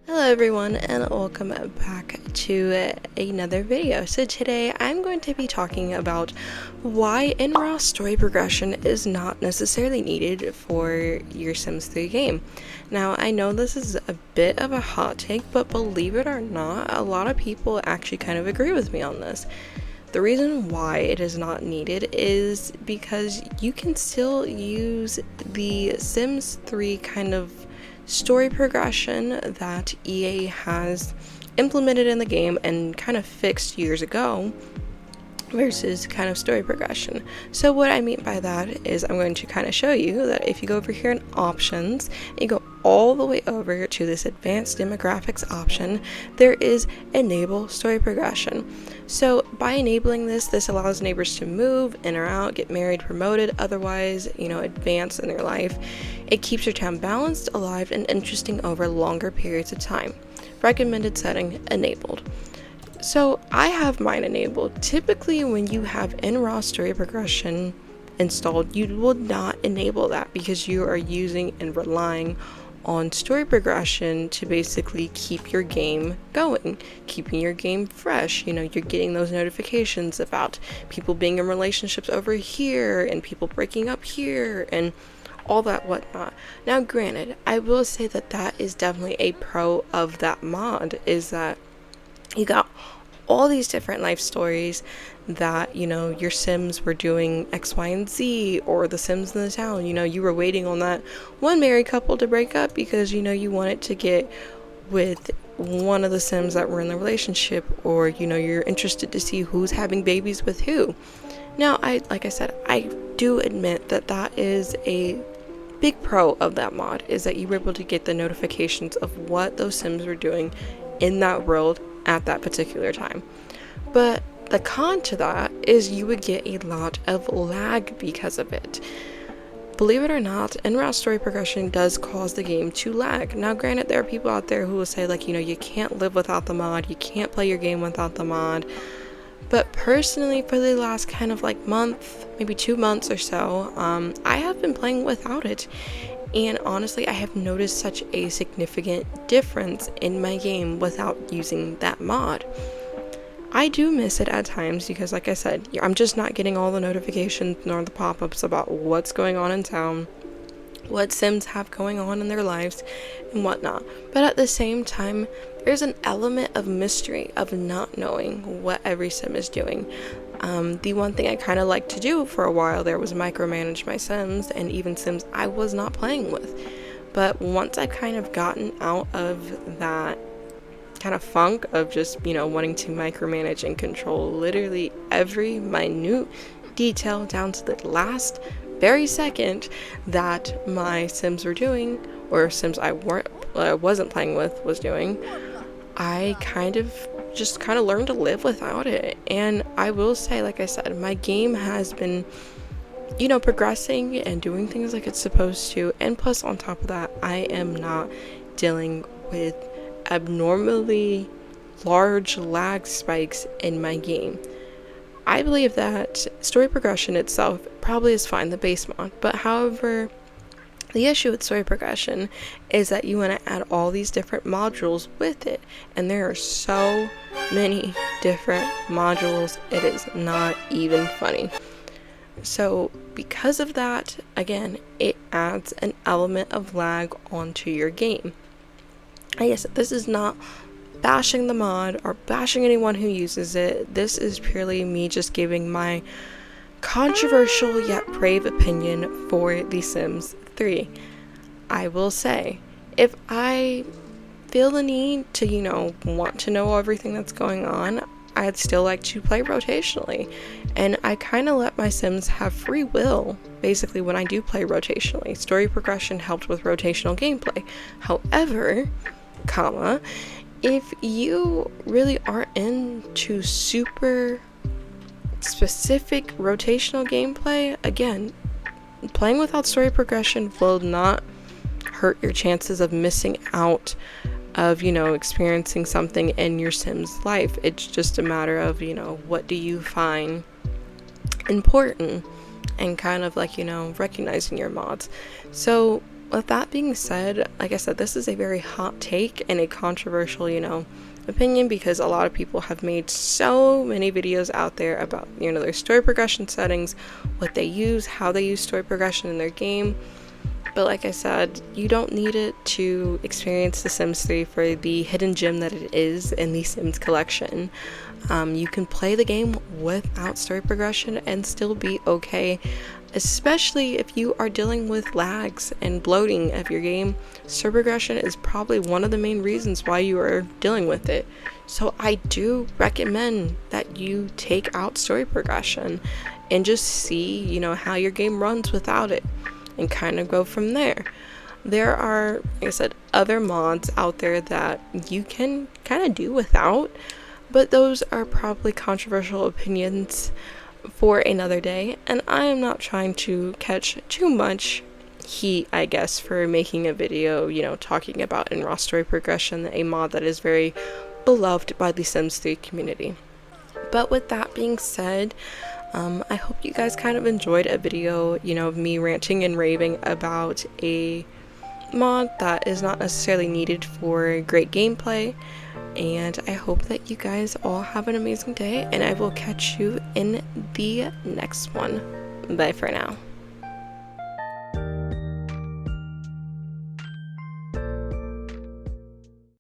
Hello everyone and welcome back to another video. So today I'm going to be talking about why NRAAS story progression is not necessarily needed for your Sims 3 game. Now I know this is a bit of a hot take, but believe it or not, a lot of people actually kind of agree with me on this. The reason why it is not needed is because you can still use the Sims 3 kind of story progression that EA has implemented in the game and kind of fixed years ago versus kind of story progression. So what I mean by that is I'm going to kind of show you that if you go over here in options and you go all the way over to this advanced demographics option, there is enable story progression. So by enabling this allows neighbors to move in or out, get married, promoted, otherwise, advance in their life. It keeps your town balanced, alive, and interesting over longer periods of time. Recommended setting enabled. So I have mine enabled. Typically when you have NRAAS story progression installed, you will not enable that because you are using and relying on story progression to basically keep your game going, keeping your game fresh. You're getting those notifications about people being in relationships over here and people breaking up here and all that whatnot. Now granted, I will say that is definitely a pro of that mod, is that you got all these different life stories that, your Sims were doing X, Y, and Z, or the Sims in the town, you were waiting on that one married couple to break up because, you wanted to get with one of the Sims that were in the relationship, or, you're interested to see who's having babies with who. Now, like I said, I do admit that is a big pro of that mod, is that you were able to get the notifications of what those Sims were doing in that world at that particular time. But the con to that is you would get a lot of lag because of it. Believe it or not, NRAAS story progression does cause the game to lag. Now granted, there are people out there who will say you can't live without the mod, you can't play your game without the mod. But personally, for the last kind of month, maybe 2 months or so, I have been playing without it. And honestly, I have noticed such a significant difference in my game without using that mod. I do miss it at times because, like I said, I'm just not getting all the notifications nor the pop-ups about what's going on in town, what Sims have going on in their lives, and whatnot. But at the same time, there's an element of mystery of not knowing what every Sim is doing. The one thing I kind of liked to do for a while there was micromanage my Sims, and even Sims I was not playing with. But once I've kind of gotten out of that kind of funk of just, wanting to micromanage and control literally every minute detail down to the last very second that my Sims were doing, or Sims I wasn't playing with was doing, I kind of learned to live without it. And I will say, like I said, my game has been, progressing and doing things like it's supposed to. And plus, on top of that, I am not dealing with abnormally large lag spikes in my game. I believe that story progression itself probably is fine, the base mod, but however, the issue with story progression is that you want to add all these different modules with it, and there are so many different modules, it is not even funny. So because of that, again, it adds an element of lag onto your game. I guess this is not bashing the mod or bashing anyone who uses it. This is purely me just giving my controversial yet brave opinion for The Sims 3. I will say, if I feel the need to, want to know everything that's going on, I'd still like to play rotationally. And I kind of let my Sims have free will, basically, when I do play rotationally. Story progression helped with rotational gameplay. However, if you really aren't into super specific rotational gameplay, again, playing without story progression will not hurt your chances of missing out of, experiencing something in your Sim's life. It's just a matter of, what do you find important and kind of recognizing your mods. So with that being said, like I said, this is a very hot take and a controversial, opinion, because a lot of people have made so many videos out there about, their story progression settings, what they use, how they use story progression in their game. But like I said, you don't need it to experience The Sims 3 for the hidden gem that it is in the Sims collection. You can play the game without story progression and still be okay, especially if you are dealing with lags and bloating of your game. Story progression is probably one of the main reasons why you are dealing with it. So I do recommend that you take out story progression and just see, how your game runs without it, and kind of go from there. There are, like I said, other mods out there that you can kind of do without, but those are probably controversial opinions for another day, and I am not trying to catch too much heat, I guess, for making a video, talking about NRAAS story progression, a mod that is very beloved by the Sims 3 community. But with that being said, I hope you guys kind of enjoyed a video, of me ranting and raving about a mod that is not necessarily needed for great gameplay. And I hope that you guys all have an amazing day, and I will catch you in the next one. Bye for now.